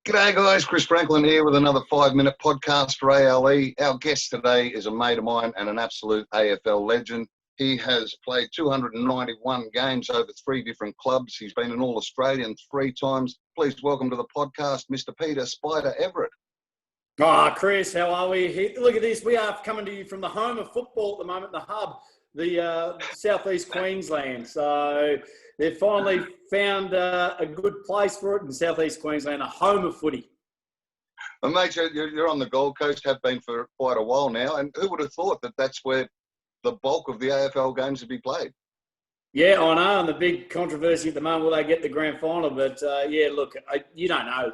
G'day guys, Chris Franklin here with another 5-minute podcast for ALE. Our guest today is a mate of mine and an absolute AFL legend. He has played 291 games over 3 different clubs. He's been an All-Australian 3 times. Please welcome to the podcast, Mr. Peter Spida Everitt. Chris, how are we? Look at this. We are coming to you from the home of football at the moment, the hub, the southeast Queensland. So they've finally found a good place for it in southeast Queensland, a home of footy. And mate, you're on the Gold Coast, have been for quite a while now. And who would have thought that that's where the bulk of the AFL games would be played? Yeah, I know. And the big controversy at the moment, will they get the grand final? But you don't know.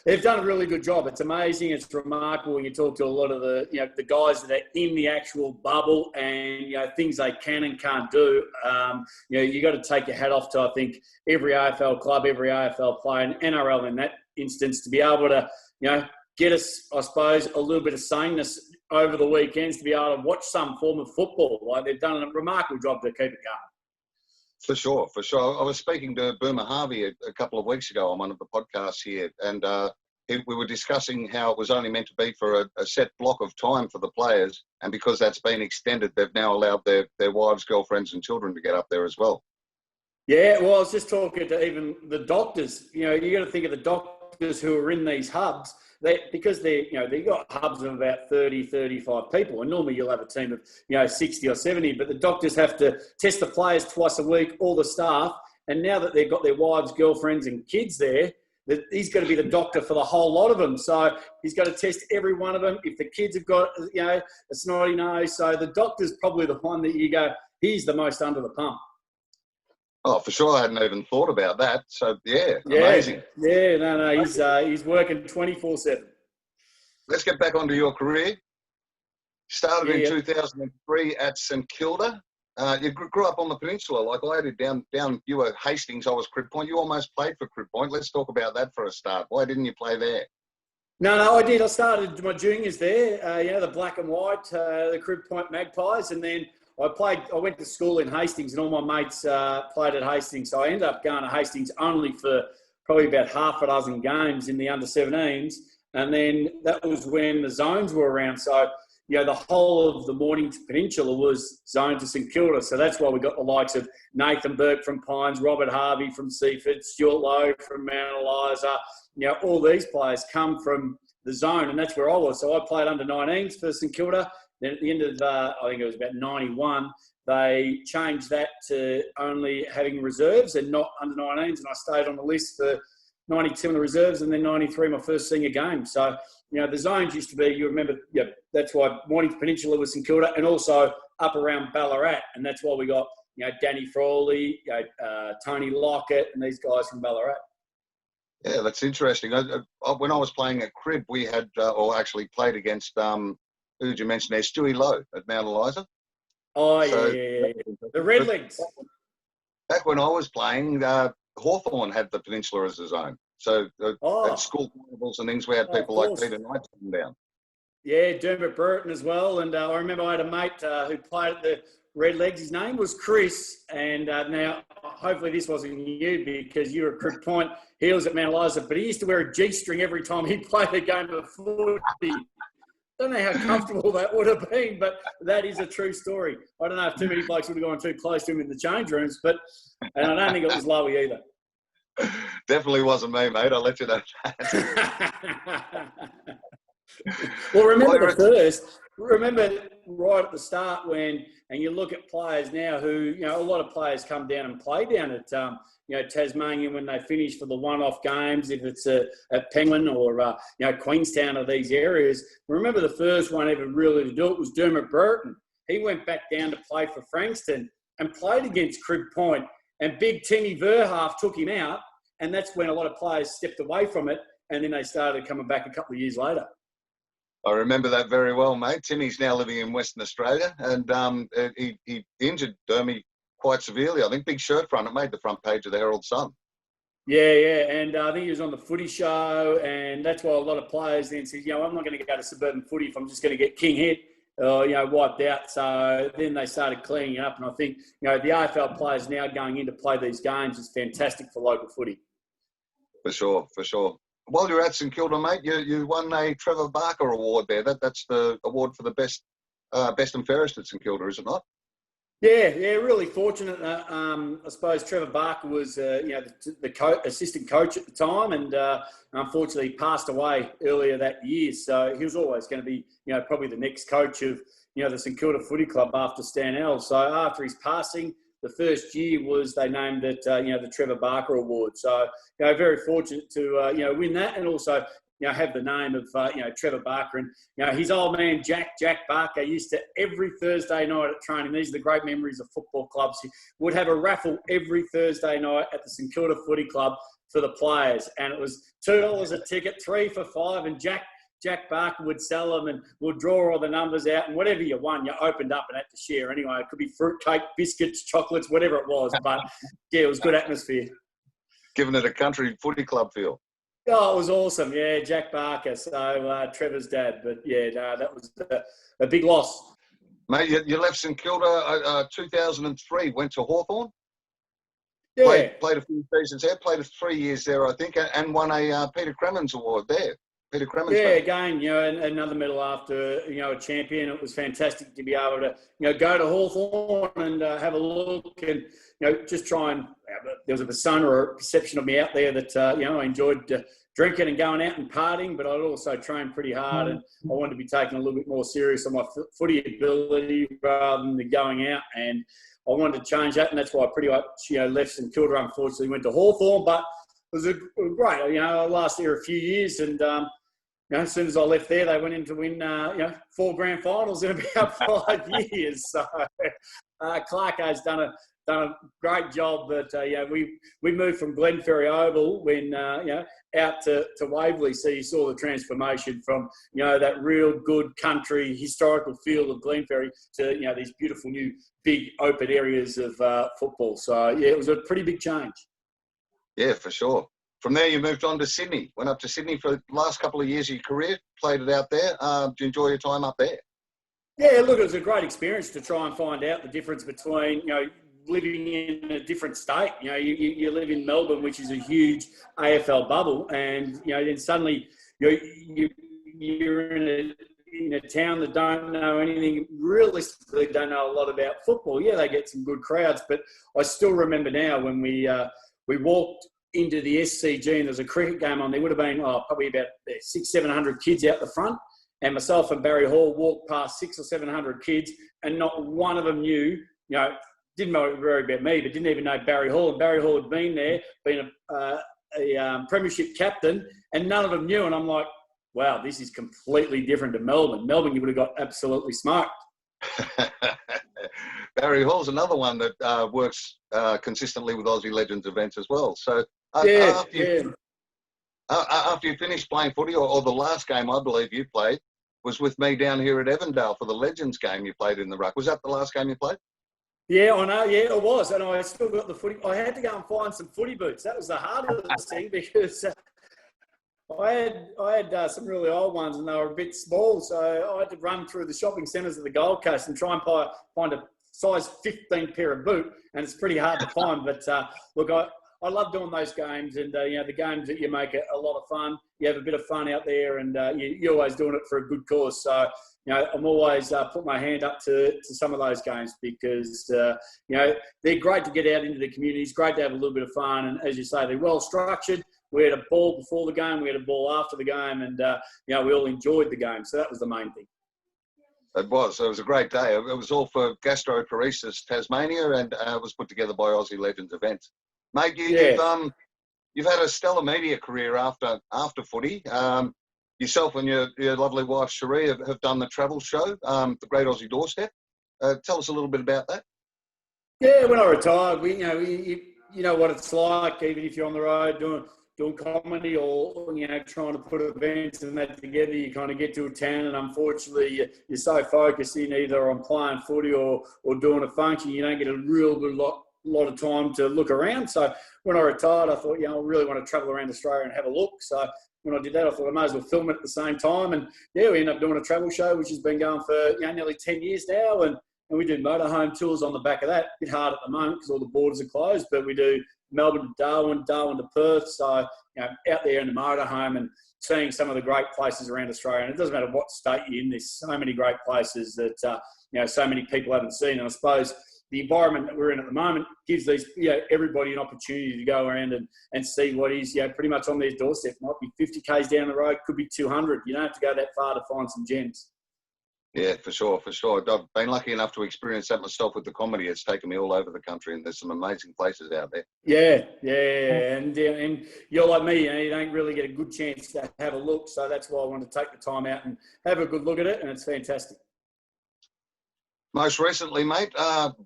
They've done a really good job. It's amazing. It's remarkable when you talk to a lot of the guys that are in the actual bubble and, things they can and can't do. You got to take your hat off to, I think, every AFL club, every AFL player, and NRL in that instance to be able to, get us, I suppose, a little bit of saneness over the weekends to be able to watch some form of football. Like, they've done a remarkable job to keep it going. For sure. I was speaking to Boomer Harvey a couple of weeks ago on one of the podcasts here, and we were discussing how it was only meant to be for a set block of time for the players, and because that's been extended, they've now allowed their wives, girlfriends and children to get up there as well. Yeah, well, I was just talking to even the doctors. You got to think of the doctors who are in these hubs. Because they've got hubs of about 30, 35 people, and normally you'll have a team of 60 or 70, but the doctors have to test the players twice a week, all the staff, and now that they've got their wives, girlfriends and kids there, he's got to be the doctor for the whole lot of them. So he's got to test every one of them. If the kids have got a snotty nose, so the doctor's probably the one that you go, he's the most under the pump. Oh, for sure. I hadn't even thought about that. So, amazing. Yeah, no, he's working 24/7. Let's get back onto your career. Started in 2003 at St Kilda. You grew up on the Peninsula like I did. Down. You were Hastings, I was Crib Point. You almost played for Crib Point. Let's talk about that for a start. Why didn't you play there? No, I did. I started my juniors there, the black and white, the Crib Point Magpies, and then I went to school in Hastings, and all my mates played at Hastings. So I ended up going to Hastings only for probably about half a dozen games in the under-17s. And then that was when the zones were around. So, the whole of the Mornington Peninsula was zoned to St Kilda. So that's why we got the likes of Nathan Burke from Pines, Robert Harvey from Seaford, Stuart Lowe from Mount Eliza. All these players come from the zone, and that's where I was. So I played under-19s for St Kilda. Then at the end of, I think it was about 91, they changed that to only having reserves and not under-19s, and I stayed on the list for 92 in the reserves and then 93 my first senior game. So, the zones used to be, you remember, that's why Mornington Peninsula was St Kilda, and also up around Ballarat, and that's why we got, Danny Frawley, Tony Lockett, and these guys from Ballarat. Yeah, that's interesting. When I was playing at Crib, we had, or actually played against... who did you mention there? Stewie Lowe at Mount Eliza. Oh, yeah. The Redlegs. Back when I was playing, Hawthorn had the Peninsula as a zone. So at school carnivals and things, we had people like Peter Knight come down. Yeah, Dermot Burton as well. And I remember I had a mate who played at the Redlegs. His name was Chris. And now, hopefully this wasn't you because you were at Crib Point. He was at Mount Eliza, but he used to wear a G-string every time he played a game of footy. Don't know how comfortable that would have been, but that is a true story. I don't know if too many blokes would have gone too close to him in the change rooms, and I don't think it was Lowy either. Definitely wasn't me, mate. I'll let you know that. Well, remember right at the start when, and you look at players now who, a lot of players come down and play down at, Tasmania when they finish for the one-off games, if it's at Penguin or, Queenstown or these areas. Remember the first one ever really to do it was Dermot Burton. He went back down to play for Frankston and played against Crib Point, and big Timmy Verhalf took him out, and that's when a lot of players stepped away from it, and then they started coming back a couple of years later. I remember that very well, mate. Timmy's now living in Western Australia, and he injured Dermy quite severely. I think big shirt front. It made the front page of the Herald Sun. Yeah, and I think he was on the footy show, and that's why a lot of players then said, I'm not going to go to suburban footy if I'm just going to get king hit, wiped out. So then they started cleaning up, and I think, the AFL players now going in to play these games is fantastic for local footy. For sure. while you're at St Kilda, mate, you won a Trevor Barker Award there. That's the award for the best and fairest at St Kilda, is it not? Yeah, really fortunate. I suppose Trevor Barker was, the assistant coach at the time, and unfortunately passed away earlier that year. So he was always going to be, probably the next coach of, the St Kilda Footy Club after Stan L. So after his passing, the first year was they named it, the Trevor Barker Award. So, very fortunate to, win that, and also, have the name of, Trevor Barker. And, his old man, Jack Barker, used to, every Thursday night at training, these are the great memories of football clubs, he would have a raffle every Thursday night at the St Kilda Footy Club for the players. And it was $2 a ticket, 3 for $5, and Jack Barker would sell them and would draw all the numbers out, and whatever you won, you opened up and had to share anyway. It could be fruit cake, biscuits, chocolates, whatever it was. But, yeah, it was good atmosphere. Giving it a country footy club feel. Oh, it was awesome. Yeah, Jack Barker. So Trevor's dad. But, yeah, no, that was a big loss. Mate, you left St Kilda 2003, went to Hawthorn. Yeah. Played a few seasons there, played 3 years there, I think, and won a Peter Cremins Award there. Peter Cremins. Yeah, again, another medal after, a champion. It was fantastic to be able to, go to Hawthorn and have a look and, just try and, there was a persona or a perception of me out there that, I enjoyed drinking and going out and partying, but I'd also trained pretty hard, and I wanted to be taken a little bit more serious on my footy ability rather than the going out, and I wanted to change that, and that's why I pretty much, left St Kilda, unfortunately, went to Hawthorn, but it was great. I lasted there a few years, and as soon as I left there, they went in to win 4 grand finals in about 5 years. So Clarko's done a great job. But we moved from Glenferrie Oval when out to Waverley. So you saw the transformation from that real good country historical feel of Glenferrie to these beautiful new big open areas of football. So yeah, it was a pretty big change. Yeah, for sure. From there, you moved on to Sydney. Went up to Sydney for the last couple of years of your career. Played it out there. Did you enjoy your time up there? Yeah, look, it was a great experience to try and find out the difference between, living in a different state. You live in Melbourne, which is a huge AFL bubble, and, then suddenly you're in a town that don't know anything, realistically don't know a lot about football. Yeah, they get some good crowds, but I still remember now when we walked into the SCG and there's a cricket game on. There would have been probably about 600-700 kids out the front, and myself and Barry Hall walked past 600 or 700 kids, and not one of them knew, didn't know very about me, but didn't even know Barry Hall. And Barry Hall had been there, been a premiership captain, and none of them knew. And I'm like, wow, this is completely different to Melbourne. Melbourne, you would have got absolutely smoked. Barry Hall's another one that works consistently with Aussie Legends events as well. So after you finished playing footy, or the last game I believe you played was with me down here at Evandale for the Legends game you played in the ruck. Was that the last game you played? Yeah, I know. Yeah, it was. And I still got the footy. I had to go and find some footy boots. That was the hardest thing because I had some really old ones and they were a bit small. So I had to run through the shopping centres of the Gold Coast and try and find a size 15 pair of boot. And it's pretty hard to find. But look, I love doing those games, and the games that you make it a lot of fun. You have a bit of fun out there, and you're always doing it for a good cause. So I'm always put my hand up to some of those games because they're great to get out into the community. It's great to have a little bit of fun, and as you say, they're well structured. We had a ball before the game, we had a ball after the game, and we all enjoyed the game. So that was the main thing. It was. It was a great day. It was all for Gastroparesis Tasmania, and it was put together by Aussie Legends Events. Mate, you've had a stellar media career after footy. Yourself and your lovely wife Cherie have done the travel show, the Great Aussie Doorstep. Tell us a little bit about that. Yeah, when I retired, you know what it's like, even if you're on the road doing comedy or trying to put events and that together, you kind of get to a town, and unfortunately you're so focused in either on playing footy or doing a function, you don't get a real good lot of time to look around. So when I retired, I thought, I really want to travel around Australia and have a look. So when I did that, I thought I might as well film it at the same time. And we ended up doing a travel show, which has been going for nearly 10 years now. And and we do motorhome tours on the back of that. A bit hard at the moment because all the borders are closed, but we do Melbourne to Darwin, Darwin to Perth. So, out there in the motorhome and seeing some of the great places around Australia. And it doesn't matter what state you're in, there's so many great places that, so many people haven't seen. And I suppose the environment that we're in at the moment gives these, everybody an opportunity to go around and see what is, pretty much on their doorstep. Might be 50 Ks down the road, could be 200. You don't have to go that far to find some gems. Yeah, for sure. I've been lucky enough to experience that myself with the comedy. It's taken me all over the country, and there's some amazing places out there. Yeah. And you're like me, you don't really get a good chance to have a look. So that's why I want to take the time out and have a good look at it, and it's fantastic. Most recently, mate,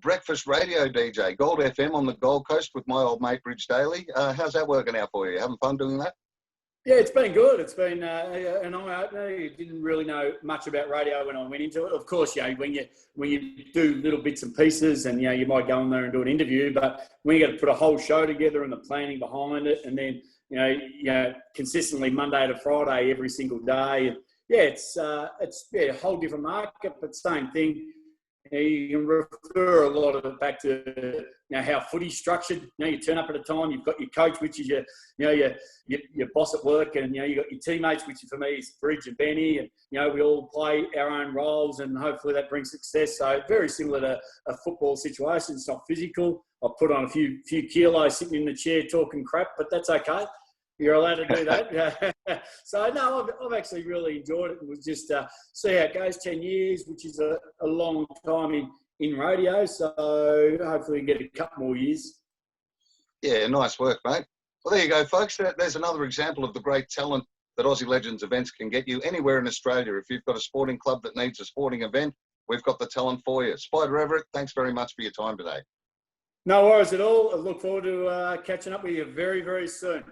breakfast radio DJ, Gold FM on the Gold Coast with my old mate, Bridge Daly. How's that working out for you? Having fun doing that? Yeah, it's been good. It's been an eye-opener. You didn't really know much about radio when I went into it. Of course, when you do little bits and pieces and, you might go in there and do an interview, but when you got to put a whole show together and the planning behind it, and then, consistently Monday to Friday every single day. It's a whole different market, but same thing. You can refer a lot of it back to how footy's structured. You turn up at a time, you've got your coach, which is your boss at work, and you got your teammates, which for me is Bridge and Benny, and we all play our own roles, and hopefully that brings success. So very similar to a football situation. It's not physical. I've put on a few kilos sitting in the chair talking crap, but that's okay. You're allowed to do that. So, no, I've actually really enjoyed it. It was just see how it goes, 10 years, which is a long time in radio. So hopefully we can get a couple more years. Yeah, nice work, mate. Well, there you go, folks. There's another example of the great talent that Aussie Legends events can get you anywhere in Australia. If you've got a sporting club that needs a sporting event, we've got the talent for you. Spida Everitt, thanks very much for your time today. No worries at all. I look forward to catching up with you very, very soon.